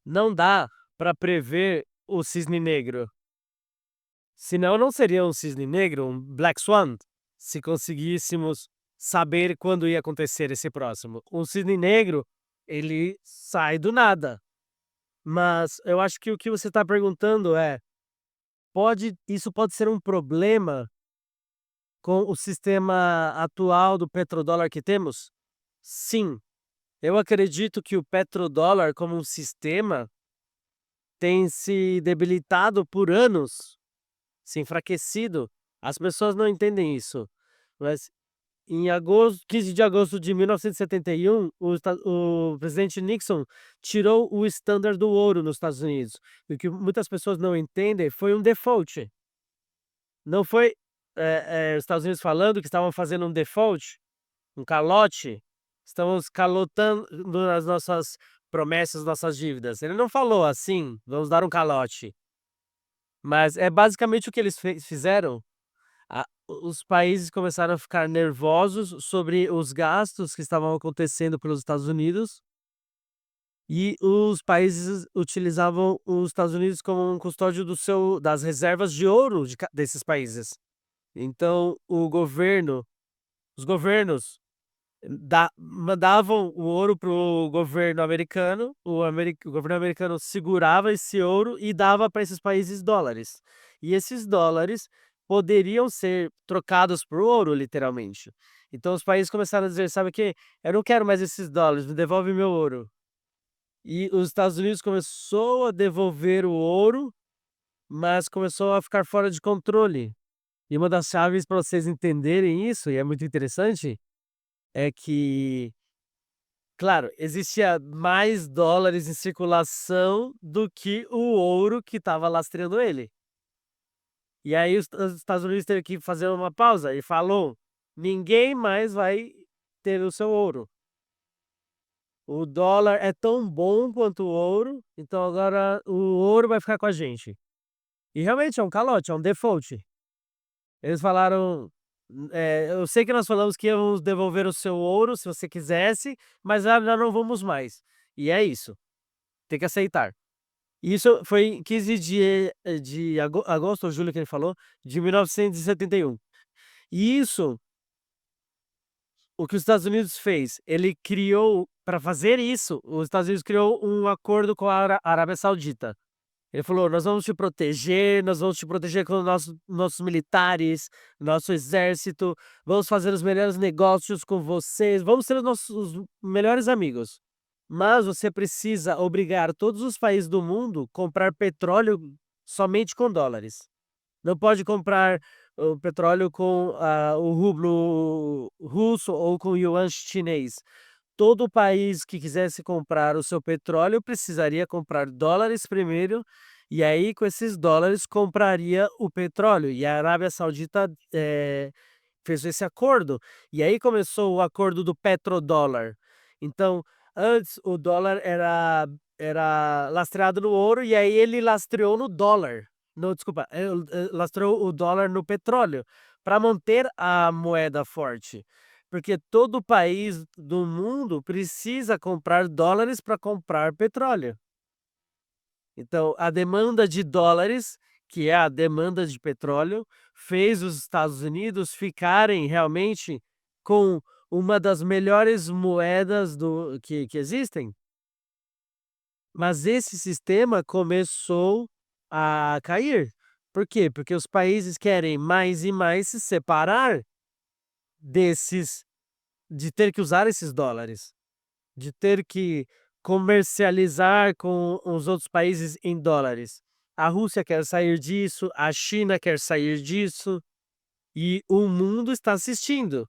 Não dá para prever o cisne negro. Senão não seria um cisne negro, um Black Swan, se conseguíssemos saber quando ia acontecer esse próximo. Um cisne negro, ele sai do nada. Mas eu acho que o que você está perguntando é: isso pode ser um problema com o sistema atual do petrodólar que temos? Sim, eu acredito que o petrodólar como um sistema tem se debilitado por anos, se enfraquecido. As pessoas não entendem isso, mas em agosto 15 de agosto de 1971, o presidente Nixon tirou o estándar do ouro nos Estados Unidos. O que muitas pessoas não entendem foi um default. Não foi, os Estados Unidos falando que estavam fazendo um default, um calote, estamos calotando nas nossas promessas, nossas dívidas. Ele não falou assim: "Vamos dar um calote", mas é basicamente o que eles fizeram. Os países começaram a ficar nervosos sobre os gastos que estavam acontecendo pelos Estados Unidos, e os países utilizavam os Estados Unidos como um custódio das reservas de ouro desses países. Então os governos mandavam o ouro para o governo americano, o governo americano segurava esse ouro e dava para esses países dólares. E esses dólares poderiam ser trocados por ouro, literalmente. Então os países começaram a dizer: "Sabe o quê? Eu não quero mais esses dólares, me devolve meu ouro". E os Estados Unidos começou a devolver o ouro, mas começou a ficar fora de controle. E uma das chaves para vocês entenderem isso, e é muito interessante, é que, claro, existia mais dólares em circulação do que o ouro que estava lastreando ele. E aí os Estados Unidos teve que fazer uma pausa e falou: "Ninguém mais vai ter o seu ouro. O dólar é tão bom quanto o ouro, então agora o ouro vai ficar com a gente". E realmente é um calote, é um default. Eles falaram, "Eu sei que nós falamos que íamos devolver o seu ouro se você quisesse, mas já não vamos mais". E é isso, tem que aceitar. Isso foi em 15 de agosto ou julho que ele falou, de 1971. E isso, o que os Estados Unidos fez, ele criou para fazer isso, os Estados Unidos criou um acordo com a Arábia Saudita. Ele falou: nós vamos te proteger com nossos militares, nosso exército, vamos fazer os melhores negócios com vocês, vamos ser os nossos melhores amigos. Mas você precisa obrigar todos os países do mundo comprar petróleo somente com dólares. Não pode comprar o petróleo com, o rublo russo ou com o yuan chinês. Todo país que quisesse comprar o seu petróleo precisaria comprar dólares primeiro, e aí com esses dólares compraria o petróleo. E a Arábia Saudita, fez esse acordo, e aí começou o acordo do petrodólar. Então, antes o dólar era lastreado no ouro, e aí ele lastreou no dólar. No desculpa, lastreou o dólar no petróleo, para manter a moeda forte. Porque todo país do mundo precisa comprar dólares para comprar petróleo. Então, a demanda de dólares, que é a demanda de petróleo, fez os Estados Unidos ficarem realmente com uma das melhores moedas que existem. Mas esse sistema começou a cair. Por quê? Porque os países querem mais e mais se separar desses de ter que usar esses dólares, de ter que comercializar com os outros países em dólares. A Rússia quer sair disso, a China quer sair disso, e o mundo está assistindo.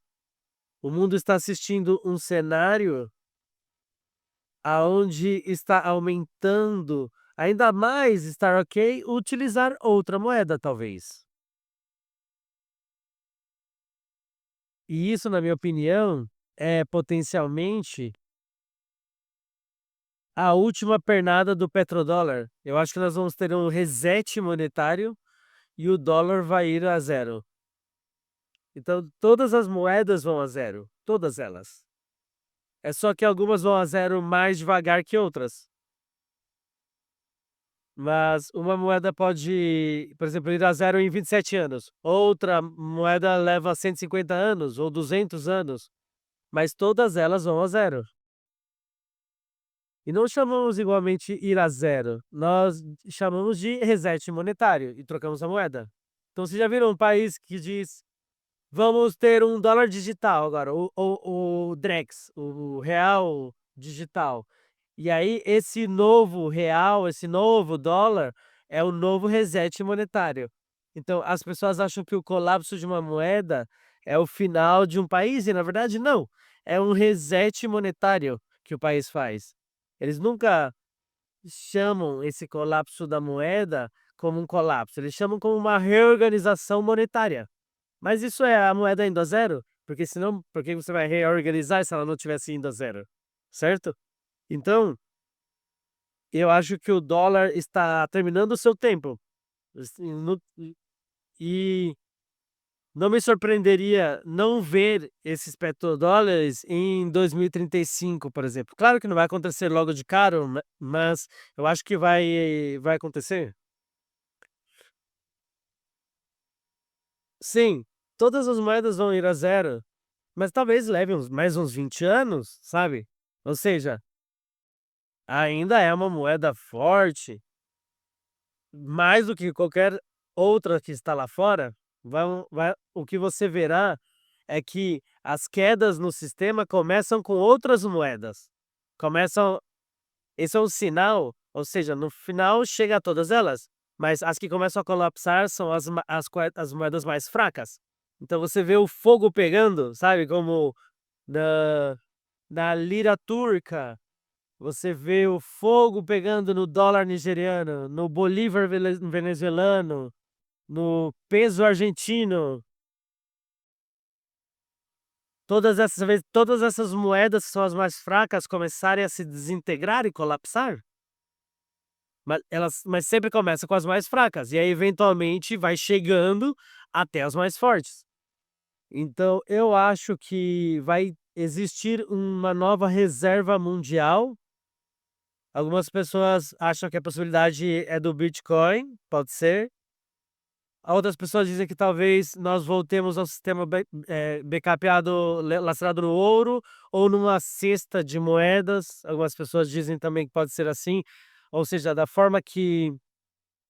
O mundo está assistindo um cenário aonde está aumentando ainda mais estar ok utilizar outra moeda, talvez. E isso, na minha opinião, é potencialmente a última pernada do petrodólar. Eu acho que nós vamos ter um reset monetário e o dólar vai ir a zero. Então todas as moedas vão a zero, todas elas. É só que algumas vão a zero mais devagar que outras. Mas uma moeda pode, por exemplo, ir a zero em 27 anos, outra moeda leva 150 anos ou 200 anos, mas todas elas vão a zero. E não chamamos igualmente ir a zero, nós chamamos de reset monetário e trocamos a moeda. Então vocês já viram um país que diz: "Vamos ter um dólar digital agora", o Drex, o real digital. E aí esse novo real, esse novo dólar, é o novo reset monetário. Então as pessoas acham que o colapso de uma moeda é o final de um país e na verdade não, é um reset monetário que o país faz. Eles nunca chamam esse colapso da moeda como um colapso, eles chamam como uma reorganização monetária. Mas isso é a moeda indo a zero? Porque senão, por que você vai reorganizar se ela não tivesse indo a zero, certo? Então, eu acho que o dólar está terminando o seu tempo, assim, e não me surpreenderia não ver esses petrodólares em 2035, por exemplo. Claro que não vai acontecer logo de cara, mas eu acho que vai acontecer. Sim, todas as moedas vão ir a zero, mas talvez leve mais uns 20 anos, sabe. Ou seja, ainda é uma moeda forte, mais do que qualquer outra que está lá fora. O que você verá é que as quedas no sistema começam com outras moedas. Começam Esse é um sinal, ou seja, no final chega a todas elas, mas as que começam a colapsar são as moedas mais fracas. Então você vê o fogo pegando, sabe, como na lira turca, você vê o fogo pegando no dólar nigeriano, no bolívar venezuelano, no peso argentino. Todas essas moedas que são as mais fracas começarem a se desintegrar e colapsar, mas sempre começa com as mais fracas, e aí eventualmente vai chegando até as mais fortes. Então eu acho que vai existir uma nova reserva mundial. Algumas pessoas acham que a possibilidade é do Bitcoin, pode ser. Outras pessoas dizem que talvez nós voltemos ao sistema backupado, lastreado no ouro ou numa cesta de moedas. Algumas pessoas dizem também que pode ser assim, ou seja, da forma que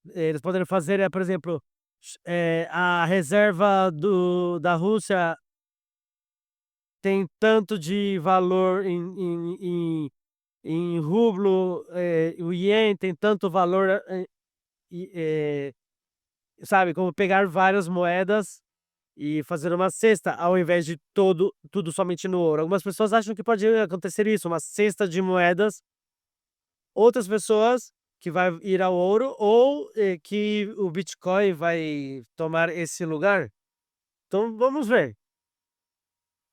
eles poderiam fazer por exemplo, a reserva da Rússia tem tanto de valor em rublo, o iene tem tanto valor, e, sabe, como pegar várias moedas e fazer uma cesta, ao invés de tudo somente no ouro. Algumas pessoas acham que pode acontecer isso, uma cesta de moedas, outras pessoas que vai ir ao ouro ou, que o Bitcoin vai tomar esse lugar. Então vamos ver,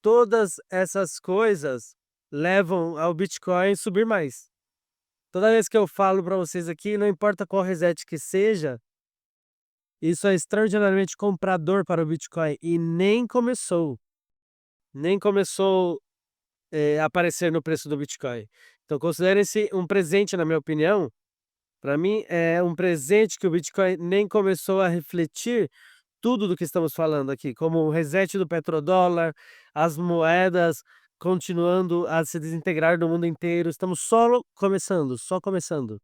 todas essas coisas levam ao Bitcoin subir mais. Toda vez que eu falo para vocês aqui, não importa qual reset que seja, isso é extraordinariamente comprador para o Bitcoin e nem começou, a aparecer no preço do Bitcoin. Então considere esse um presente, na minha opinião. Para mim é um presente que o Bitcoin nem começou a refletir tudo do que estamos falando aqui, como o reset do petrodólar, as moedas continuando a se desintegrar no mundo inteiro. Estamos só começando, só começando.